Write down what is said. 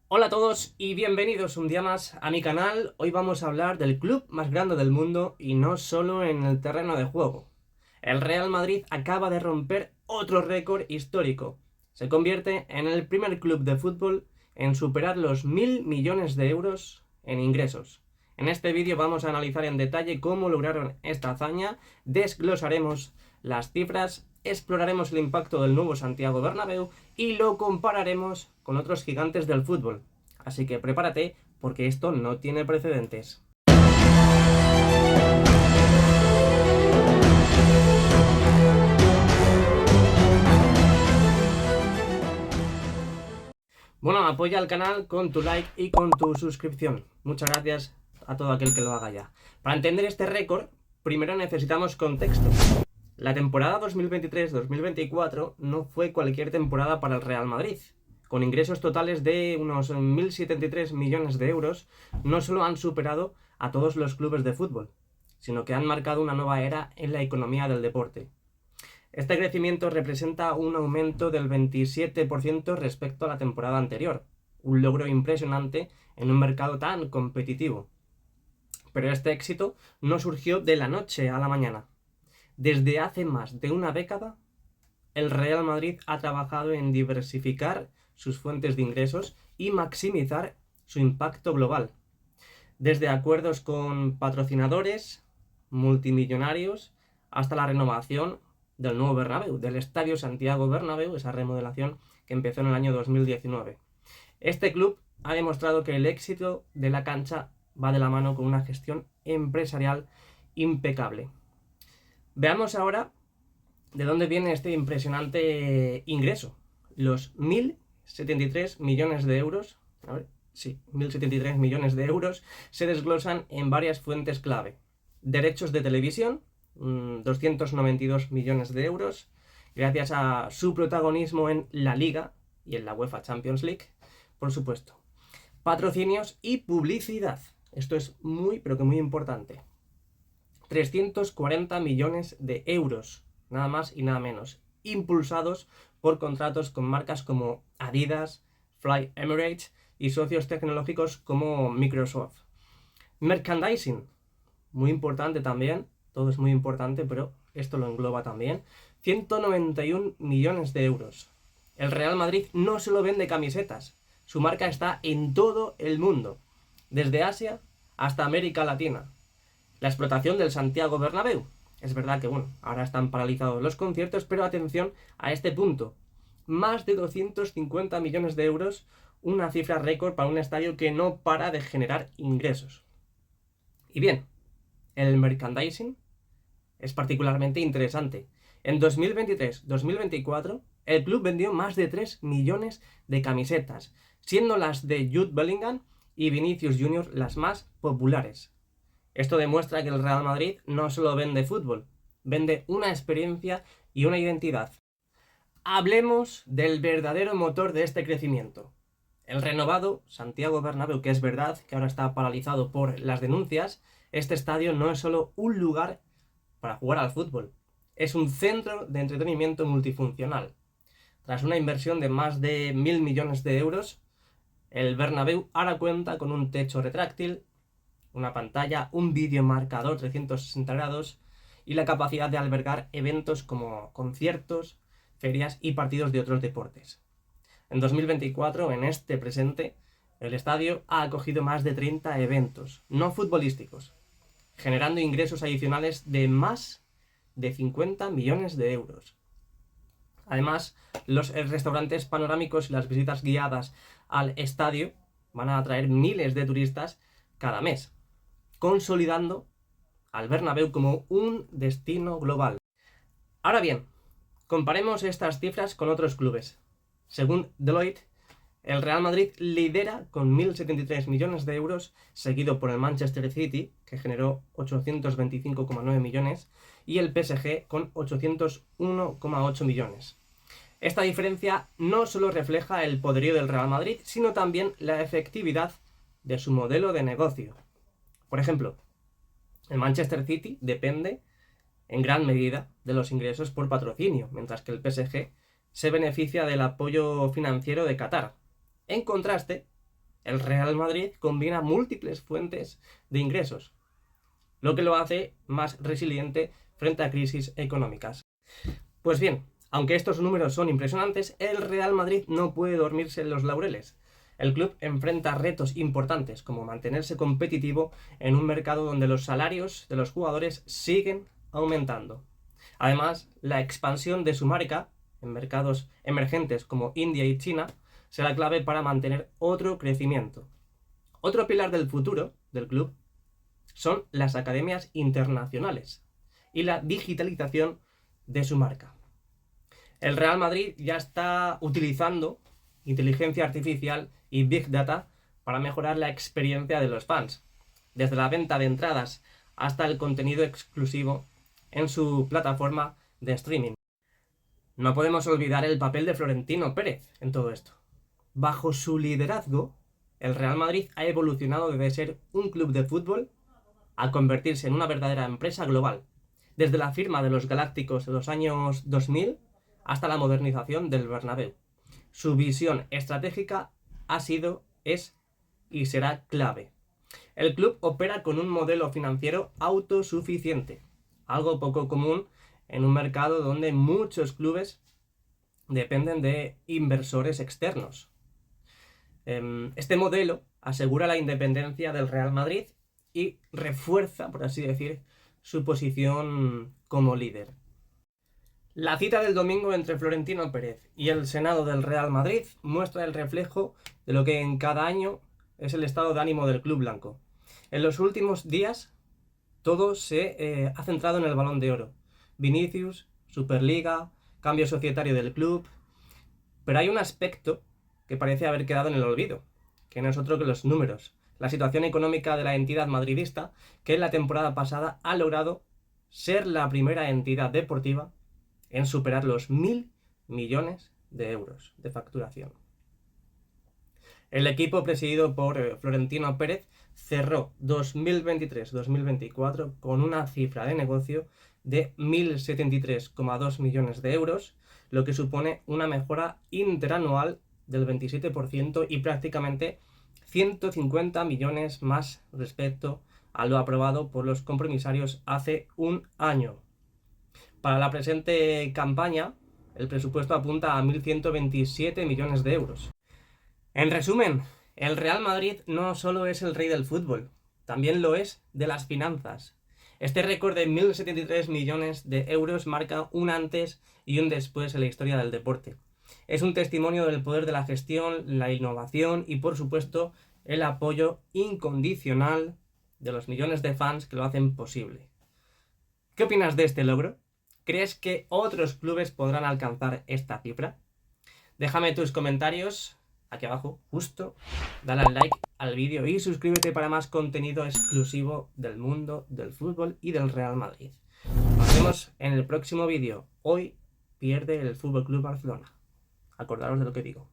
Hola a todos y bienvenidos un día más a mi canal. Hoy vamos a hablar del club más grande del mundo y no solo en el terreno de juego. El Real Madrid acaba de romper otro récord histórico. Se convierte en el primer club de fútbol en superar los 1.000 millones de euros en ingresos. En este vídeo vamos a analizar en detalle cómo lograron esta hazaña, desglosaremos las cifras, exploraremos el impacto del nuevo Santiago Bernabéu y lo compararemos con otros gigantes del fútbol. Así que prepárate porque esto no tiene precedentes. Bueno, apoya al canal con tu like y con tu suscripción. Muchas gracias a todo aquel que lo haga ya. Para entender este récord, primero necesitamos contexto. La temporada 2023-2024 no fue cualquier temporada para el Real Madrid. Con ingresos totales de unos 1.073 millones de euros, no solo han superado a todos los clubes de fútbol, sino que han marcado una nueva era en la economía del deporte. Este crecimiento representa un aumento del 27% respecto a la temporada anterior, un logro impresionante en un mercado tan competitivo. Pero este éxito no surgió de la noche a la mañana. Desde hace más de una década, el Real Madrid ha trabajado en diversificar sus fuentes de ingresos y maximizar su impacto global. Desde acuerdos con patrocinadores, multimillonarios, hasta la renovación del nuevo Bernabéu, del Estadio Santiago Bernabéu, esa remodelación que empezó en el año 2019. Este club ha demostrado que el éxito de la cancha va de la mano con una gestión empresarial impecable. Veamos ahora de dónde viene este impresionante ingreso. Los 1.073 millones de euros, a ver, sí, 1.073 millones de euros se desglosan en varias fuentes clave. Derechos de televisión, 292 millones de euros, gracias a su protagonismo en la Liga y en la UEFA Champions League, por supuesto. Patrocinios y publicidad. Esto es muy, pero que muy importante. 340 millones de euros, nada más y nada menos, impulsados por contratos con marcas como Adidas, Fly Emirates y socios tecnológicos como Microsoft. Merchandising, muy importante también, todo es muy importante, pero esto lo engloba también. 191 millones de euros. El Real Madrid no solo vende camisetas, su marca está en todo el mundo, desde Asia hasta América Latina. La explotación del Santiago Bernabéu. Es verdad que, bueno, ahora están paralizados los conciertos, pero atención a este punto. Más de 250 millones de euros, una cifra récord para un estadio que no para de generar ingresos. Y bien, el merchandising es particularmente interesante. En 2023-2024, el club vendió más de 3 millones de camisetas, siendo las de Jude Bellingham y Vinicius Jr. las más populares. Esto demuestra que el Real Madrid no solo vende fútbol, vende una experiencia y una identidad. Hablemos del verdadero motor de este crecimiento. El renovado Santiago Bernabéu, que es verdad que ahora está paralizado por las denuncias, este estadio no es solo un lugar para jugar al fútbol, es un centro de entretenimiento multifuncional. Tras una inversión de más de 1.000 millones de euros, el Bernabéu ahora cuenta con un techo retráctil, una pantalla, un vídeo marcador 360 grados y la capacidad de albergar eventos como conciertos, ferias y partidos de otros deportes. En 2024, en este presente, el estadio ha acogido más de 30 eventos no futbolísticos, generando ingresos adicionales de más de 50 millones de euros. Además, los restaurantes panorámicos y las visitas guiadas al estadio van a atraer miles de turistas cada mes, consolidando al Bernabéu como un destino global. Ahora bien, comparemos estas cifras con otros clubes. Según Deloitte, el Real Madrid lidera con 1.073 millones de euros, seguido por el Manchester City, que generó 825,9 millones, y el PSG con 801,8 millones. Esta diferencia no solo refleja el poderío del Real Madrid, sino también la efectividad de su modelo de negocio. Por ejemplo, el Manchester City depende en gran medida de los ingresos por patrocinio, mientras que el PSG se beneficia del apoyo financiero de Qatar. En contraste, el Real Madrid combina múltiples fuentes de ingresos, lo que lo hace más resiliente frente a crisis económicas. Pues bien, aunque estos números son impresionantes, el Real Madrid no puede dormirse en los laureles. El club enfrenta retos importantes, como mantenerse competitivo en un mercado donde los salarios de los jugadores siguen aumentando. Además, la expansión de su marca en mercados emergentes como India y China será clave para mantener otro crecimiento. Otro pilar del futuro del club son las academias internacionales y la digitalización de su marca. El Real Madrid ya está utilizando inteligencia artificial y Big Data para mejorar la experiencia de los fans, desde la venta de entradas hasta el contenido exclusivo en su plataforma de streaming. No podemos olvidar el papel de Florentino Pérez en todo esto. Bajo su liderazgo, el Real Madrid ha evolucionado desde ser un club de fútbol a convertirse en una verdadera empresa global, desde la firma de los Galácticos de los años 2000 hasta la modernización del Bernabéu. Su visión estratégica ha sido, es y será clave. El club opera con un modelo financiero autosuficiente, algo poco común en un mercado donde muchos clubes dependen de inversores externos. Este modelo asegura la independencia del Real Madrid y refuerza, por así decir, su posición como líder. La cita del domingo entre Florentino Pérez y el Senado del Real Madrid muestra el reflejo de lo que en cada año es el estado de ánimo del club blanco. En los últimos días todo se ha centrado en el Balón de Oro. Vinicius, Superliga, cambio societario del club. Pero hay un aspecto que parece haber quedado en el olvido, que no es otro que los números. La situación económica de la entidad madridista, que en la temporada pasada ha logrado ser la primera entidad deportiva en superar los 1.000 millones de euros de facturación. El equipo presidido por Florentino Pérez cerró 2023-2024 con una cifra de negocio de 1.073,2 millones de euros, lo que supone una mejora interanual del 27% y prácticamente 150 millones más respecto a lo aprobado por los compromisarios hace un año. Para la presente campaña, el presupuesto apunta a 1.127 millones de euros. En resumen, el Real Madrid no solo es el rey del fútbol, también lo es de las finanzas. Este récord de 1.073 millones de euros marca un antes y un después en la historia del deporte. Es un testimonio del poder de la gestión, la innovación y, por supuesto, el apoyo incondicional de los millones de fans que lo hacen posible. ¿Qué opinas de este logro? ¿Crees que otros clubes podrán alcanzar esta cifra? Déjame tus comentarios aquí abajo, justo, dale al like al vídeo y suscríbete para más contenido exclusivo del mundo del fútbol y del Real Madrid. Nos vemos en el próximo vídeo. Hoy pierde el FC Barcelona. Acordaros de lo que digo.